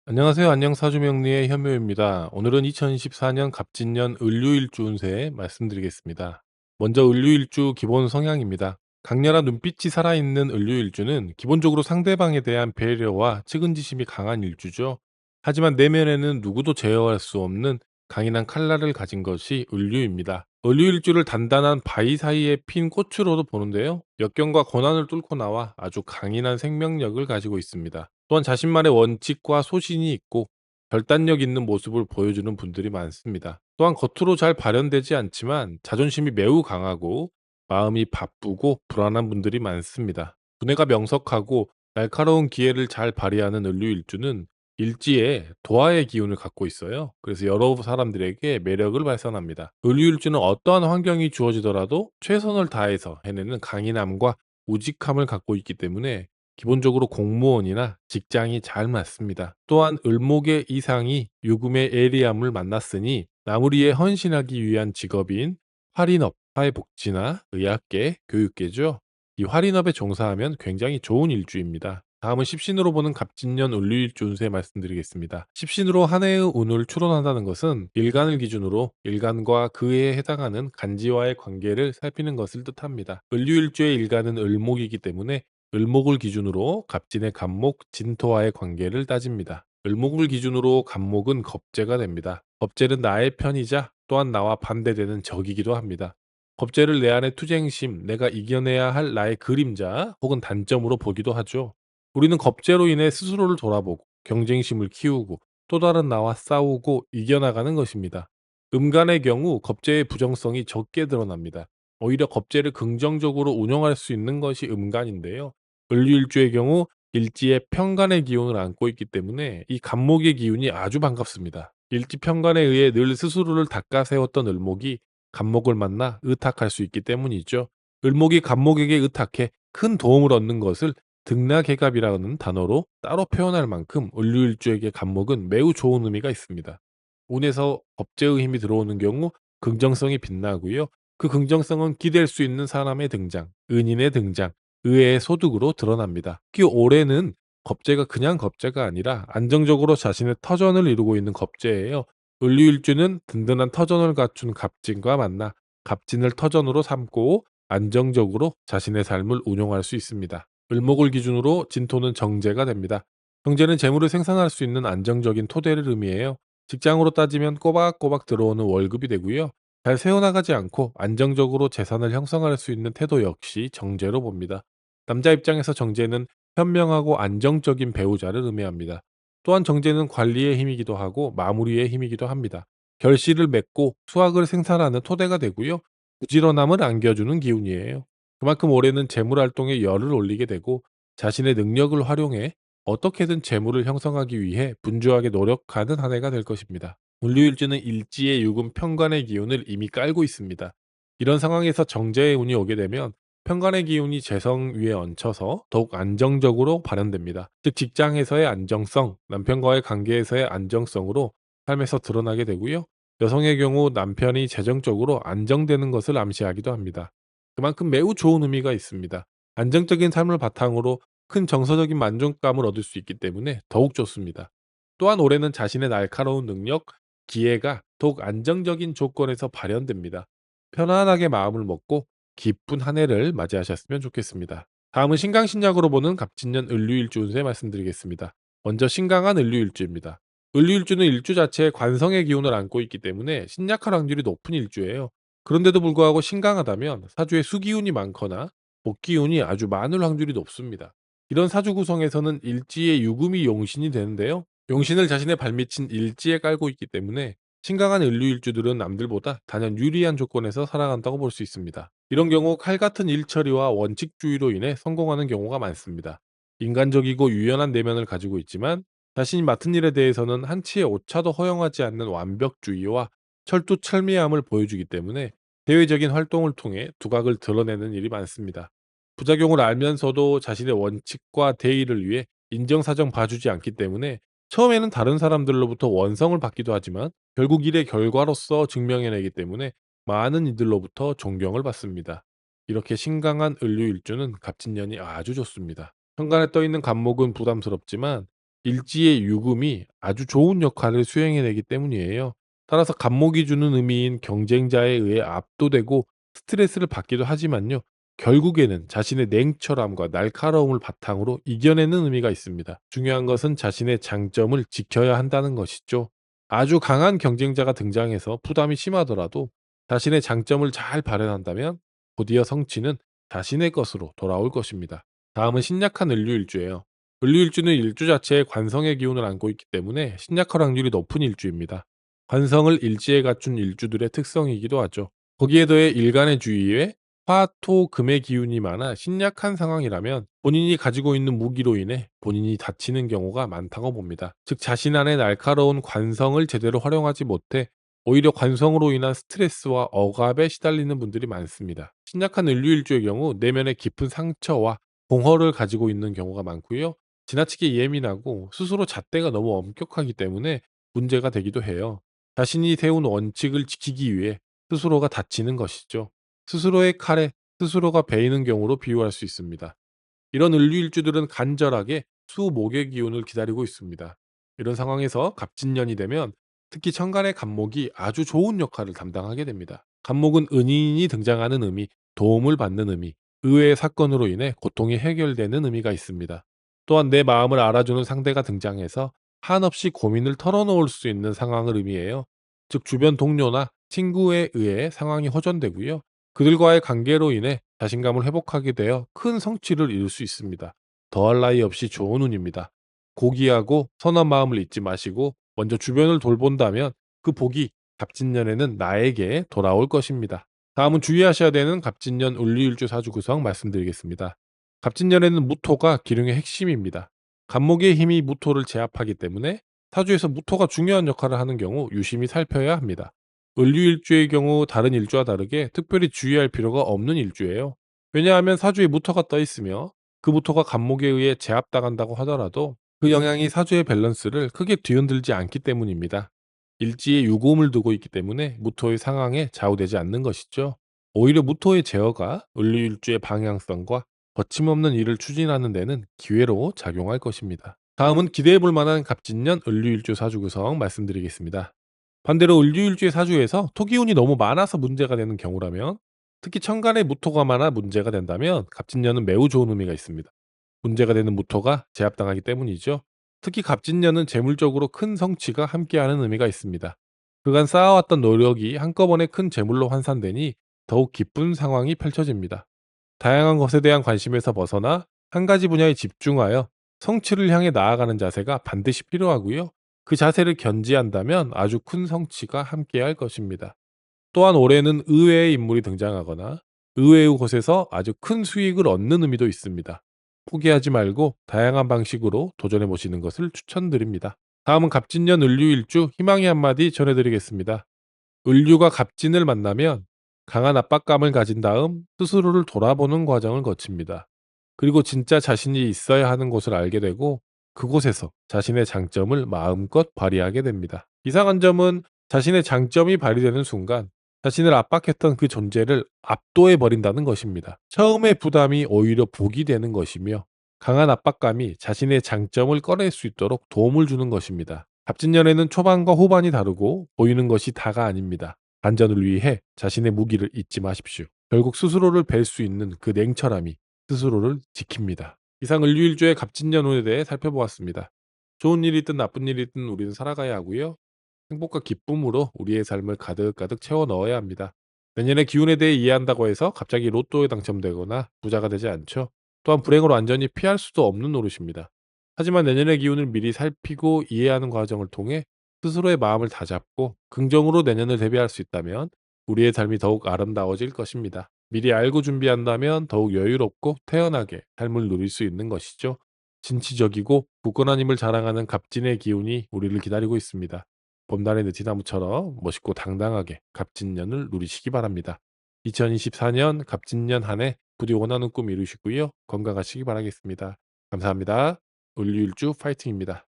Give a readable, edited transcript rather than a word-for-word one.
안녕하세요. 안녕사주명리의 현묘입니다. 오늘은 2024년 갑진년 을류일주 운세 말씀드리겠습니다. 먼저 을류일주 기본 성향입니다. 강렬한 눈빛이 살아있는 을류일주는 기본적으로 상대방에 대한 배려와 측은지심이 강한 일주죠. 하지만 내면에는 누구도 제어할 수 없는 강인한 칼날을 가진 것이 을류입니다. 을류일주를 단단한 바위 사이에 핀 꽃으로도 보는데요. 역경과 고난을 뚫고 나와 아주 강인한 생명력을 가지고 있습니다. 또한 자신만의 원칙과 소신이 있고 결단력 있는 모습을 보여주는 분들이 많습니다. 또한 겉으로 잘 발현되지 않지만 자존심이 매우 강하고 마음이 바쁘고 불안한 분들이 많습니다. 두뇌가 명석하고 날카로운 기회를 잘 발휘하는 을류일주는 일지에 도화의 기운을 갖고 있어요. 그래서 여러 사람들에게 매력을 발산합니다. 을류일주는 어떠한 환경이 주어지더라도 최선을 다해서 해내는 강인함과 우직함을 갖고 있기 때문에 기본적으로 공무원이나 직장이 잘 맞습니다. 또한 을목의 이상이 유금의 예리함을 만났으니 나무리에 헌신하기 위한 직업인 활인업, 사회복지나 의학계, 교육계죠. 이 활인업에 종사하면 굉장히 좋은 일주입니다. 다음은 십신으로 보는 갑진년 을류일주 운세 말씀드리겠습니다. 십신으로 한 해의 운을 추론한다는 것은 일간을 기준으로 일간과 그에 해당하는 간지와의 관계를 살피는 것을 뜻합니다. 을류일주의 일간은 을목이기 때문에 을목을 기준으로 갑진의 갑목, 진토와의 관계를 따집니다. 을목을 기준으로 갑목은 겁재가 됩니다. 겁재는 나의 편이자 또한 나와 반대되는 적이기도 합니다. 겁재를 내 안의 투쟁심, 내가 이겨내야 할 나의 그림자 혹은 단점으로 보기도 하죠. 우리는 겁재로 인해 스스로를 돌아보고 경쟁심을 키우고 또 다른 나와 싸우고 이겨나가는 것입니다. 음간의 경우 겁재의 부정성이 적게 드러납니다. 오히려 겁재를 긍정적으로 운영할 수 있는 것이 음간인데요. 을류일주의 경우 일지에 편간의 기운을 안고 있기 때문에 이 갑목의 기운이 아주 반갑습니다. 일지 편간에 의해 늘 스스로를 닦아 세웠던 을목이 갑목을 만나 의탁할 수 있기 때문이죠. 을목이 갑목에게 의탁해 큰 도움을 얻는 것을 등락해갑이라는 단어로 따로 표현할 만큼 을류일주에게 갑목은 매우 좋은 의미가 있습니다. 운에서 겁재의 힘이 들어오는 경우 긍정성이 빛나고요. 그 긍정성은 기댈 수 있는 사람의 등장, 은인의 등장, 의외의 소득으로 드러납니다. 특히 올해는 겁재가 그냥 겁재가 아니라 안정적으로 자신의 터전을 이루고 있는 겁재예요. 을류일주는 든든한 터전을 갖춘 갑진과 만나 갑진을 터전으로 삼고 안정적으로 자신의 삶을 운용할 수 있습니다. 을목을 기준으로 진토는 정제가 됩니다. 정제는 재물을 생산할 수 있는 안정적인 토대를 의미해요. 직장으로 따지면 꼬박꼬박 들어오는 월급이 되고요. 잘 세워나가지 않고 안정적으로 재산을 형성할 수 있는 태도 역시 정제로 봅니다. 남자 입장에서 정제는 현명하고 안정적인 배우자를 의미합니다. 또한 정제는 관리의 힘이기도 하고 마무리의 힘이기도 합니다. 결실을 맺고 수확을 생산하는 토대가 되고요. 부지런함을 안겨주는 기운이에요. 그만큼 올해는 재물 활동에 열을 올리게 되고 자신의 능력을 활용해 어떻게든 재물을 형성하기 위해 분주하게 노력하는 한 해가 될 것입니다. 물류일주는 일지의 유금 편관의 기운을 이미 깔고 있습니다. 이런 상황에서 정제의 운이 오게 되면 편관의 기운이 재성 위에 얹혀서 더욱 안정적으로 발현됩니다. 즉 직장에서의 안정성, 남편과의 관계에서의 안정성으로 삶에서 드러나게 되고요. 여성의 경우 남편이 재정적으로 안정되는 것을 암시하기도 합니다. 그만큼 매우 좋은 의미가 있습니다. 안정적인 삶을 바탕으로 큰 정서적인 만족감을 얻을 수 있기 때문에 더욱 좋습니다. 또한 올해는 자신의 날카로운 능력, 기회가 더욱 안정적인 조건에서 발현됩니다. 편안하게 마음을 먹고 기쁜 한 해를 맞이하셨으면 좋겠습니다. 다음은 신강신약으로 보는 갑진년 을류일주 운세 말씀드리겠습니다. 먼저 신강한 을류일주입니다. 을류일주는 일주 자체에 관성의 기운을 안고 있기 때문에 신약할 확률이 높은 일주예요. 그런데도 불구하고 신강하다면 사주에 수기운이 많거나 복기운이 아주 많을 확률이 높습니다. 이런 사주 구성에서는 일지의 유금이 용신이 되는데요. 용신을 자신의 발밑인 일지에 깔고 있기 때문에 신강한 을류일주들은 남들보다 단연 유리한 조건에서 살아간다고 볼 수 있습니다. 이런 경우 칼 같은 일처리와 원칙주의로 인해 성공하는 경우가 많습니다. 인간적이고 유연한 내면을 가지고 있지만 자신이 맡은 일에 대해서는 한치의 오차도 허용하지 않는 완벽주의와 철두철미함을 보여주기 때문에 대외적인 활동을 통해 두각을 드러내는 일이 많습니다. 부작용을 알면서도 자신의 원칙과 대의를 위해 인정사정 봐주지 않기 때문에 처음에는 다른 사람들로부터 원성을 받기도 하지만 결국 일의 결과로서 증명해내기 때문에 많은 이들로부터 존경을 받습니다. 이렇게 신강한 을류일주는 갑진년이 아주 좋습니다. 현관에 떠있는 갑목은 부담스럽지만 일지의 유금이 아주 좋은 역할을 수행해내기 때문이에요. 따라서 갑목이 주는 의미인 경쟁자에 의해 압도되고 스트레스를 받기도 하지만요. 결국에는 자신의 냉철함과 날카로움을 바탕으로 이겨내는 의미가 있습니다. 중요한 것은 자신의 장점을 지켜야 한다는 것이죠. 아주 강한 경쟁자가 등장해서 부담이 심하더라도 자신의 장점을 잘 발현한다면 곧이어 성취는 자신의 것으로 돌아올 것입니다. 다음은 신약한 을류일주예요. 을류일주는 일주 자체에 관성의 기운을 안고 있기 때문에 신약할 확률이 높은 일주입니다. 관성을 일지에 갖춘 일주들의 특성이기도 하죠. 거기에 더해 일간의 주위에 화, 토, 금의 기운이 많아 신약한 상황이라면 본인이 가지고 있는 무기로 인해 본인이 다치는 경우가 많다고 봅니다. 즉 자신 안의 날카로운 관성을 제대로 활용하지 못해 오히려 관성으로 인한 스트레스와 억압에 시달리는 분들이 많습니다. 신약한 을류일주의 경우 내면에 깊은 상처와 공허를 가지고 있는 경우가 많고요. 지나치게 예민하고 스스로 잣대가 너무 엄격하기 때문에 문제가 되기도 해요. 자신이 세운 원칙을 지키기 위해 스스로가 다치는 것이죠. 스스로의 칼에 스스로가 베이는 경우로 비유할 수 있습니다. 이런 을류일주들은 간절하게 수목의 기운을 기다리고 있습니다. 이런 상황에서 갑진년이 되면 특히 천간의 갑목이 아주 좋은 역할을 담당하게 됩니다. 갑목은 은인이 등장하는 의미, 도움을 받는 의미, 의외의 사건으로 인해 고통이 해결되는 의미가 있습니다. 또한 내 마음을 알아주는 상대가 등장해서 한없이 고민을 털어놓을 수 있는 상황을 의미해요. 즉 주변 동료나 친구에 의해 상황이 호전되고요. 그들과의 관계로 인해 자신감을 회복하게 되어 큰 성취를 이룰 수 있습니다. 더할 나위 없이 좋은 운입니다. 고귀하고 선한 마음을 잊지 마시고 먼저 주변을 돌본다면 그 복이 갑진년에는 나에게 돌아올 것입니다. 다음은 주의하셔야 되는 갑진년 을류일주 사주 구성 말씀드리겠습니다. 갑진년에는 무토가 기룡의 핵심입니다. 갑목의 힘이 무토를 제압하기 때문에 사주에서 무토가 중요한 역할을 하는 경우 유심히 살펴야 합니다. 을류일주의 경우 다른 일주와 다르게 특별히 주의할 필요가 없는 일주예요. 왜냐하면 사주에 무토가 떠 있으며 그 무토가 갑목에 의해 제압당한다고 하더라도 그 영향이 사주의 밸런스를 크게 뒤흔들지 않기 때문입니다. 일지에 유금을 두고 있기 때문에 무토의 상황에 좌우되지 않는 것이죠. 오히려 무토의 제어가 을류일주의 방향성과 거침없는 일을 추진하는 데는 기회로 작용할 것입니다. 다음은 기대해 볼 만한 갑진년 을류일주 사주 구성 말씀드리겠습니다. 반대로 을류일주의 사주에서 토기운이 너무 많아서 문제가 되는 경우라면 특히 천간에 무토가 많아 문제가 된다면 갑진년은 매우 좋은 의미가 있습니다. 문제가 되는 무토가 제압당하기 때문이죠. 특히 갑진년은 재물적으로 큰 성취가 함께하는 의미가 있습니다. 그간 쌓아왔던 노력이 한꺼번에 큰 재물로 환산되니 더욱 기쁜 상황이 펼쳐집니다. 다양한 것에 대한 관심에서 벗어나 한 가지 분야에 집중하여 성취를 향해 나아가는 자세가 반드시 필요하고요. 그 자세를 견지한다면 아주 큰 성취가 함께할 것입니다. 또한 올해는 의외의 인물이 등장하거나 의외의 곳에서 아주 큰 수익을 얻는 의미도 있습니다. 포기하지 말고 다양한 방식으로 도전해 보시는 것을 추천드립니다. 다음은 갑진년 을류일주 희망의 한마디 전해드리겠습니다. 을류가 갑진을 만나면 강한 압박감을 가진 다음 스스로를 돌아보는 과정을 거칩니다. 그리고 진짜 자신이 있어야 하는 곳을 알게 되고 그곳에서 자신의 장점을 마음껏 발휘하게 됩니다. 이상한 점은 자신의 장점이 발휘되는 순간 자신을 압박했던 그 존재를 압도해 버린다는 것입니다. 처음의 부담이 오히려 복이 되는 것이며 강한 압박감이 자신의 장점을 꺼낼 수 있도록 도움을 주는 것입니다. 갑진년에는 초반과 후반이 다르고 보이는 것이 다가 아닙니다. 안전을 위해 자신의 무기를 잊지 마십시오. 결국 스스로를 뵐 수 있는 그 냉철함이 스스로를 지킵니다. 이상 을류일주의 갑진년운에 대해 살펴보았습니다. 좋은 일이 있든 나쁜 일이 있든 우리는 살아가야 하고요. 행복과 기쁨으로 우리의 삶을 가득가득 채워 넣어야 합니다. 내년의 기운에 대해 이해한다고 해서 갑자기 로또에 당첨되거나 부자가 되지 않죠. 또한 불행으로 완전히 피할 수도 없는 노릇입니다. 하지만 내년의 기운을 미리 살피고 이해하는 과정을 통해 스스로의 마음을 다잡고 긍정으로 내년을 대비할 수 있다면 우리의 삶이 더욱 아름다워질 것입니다. 미리 알고 준비한다면 더욱 여유롭고 태연하게 삶을 누릴 수 있는 것이죠. 진취적이고 굳건한 힘을 자랑하는 갑진의 기운이 우리를 기다리고 있습니다. 봄날의 느티나무처럼 멋있고 당당하게 갑진년을 누리시기 바랍니다. 2024년 갑진년 한 해 부디 원하는 꿈 이루시고요. 건강하시기 바라겠습니다. 감사합니다. 을류일주 파이팅입니다.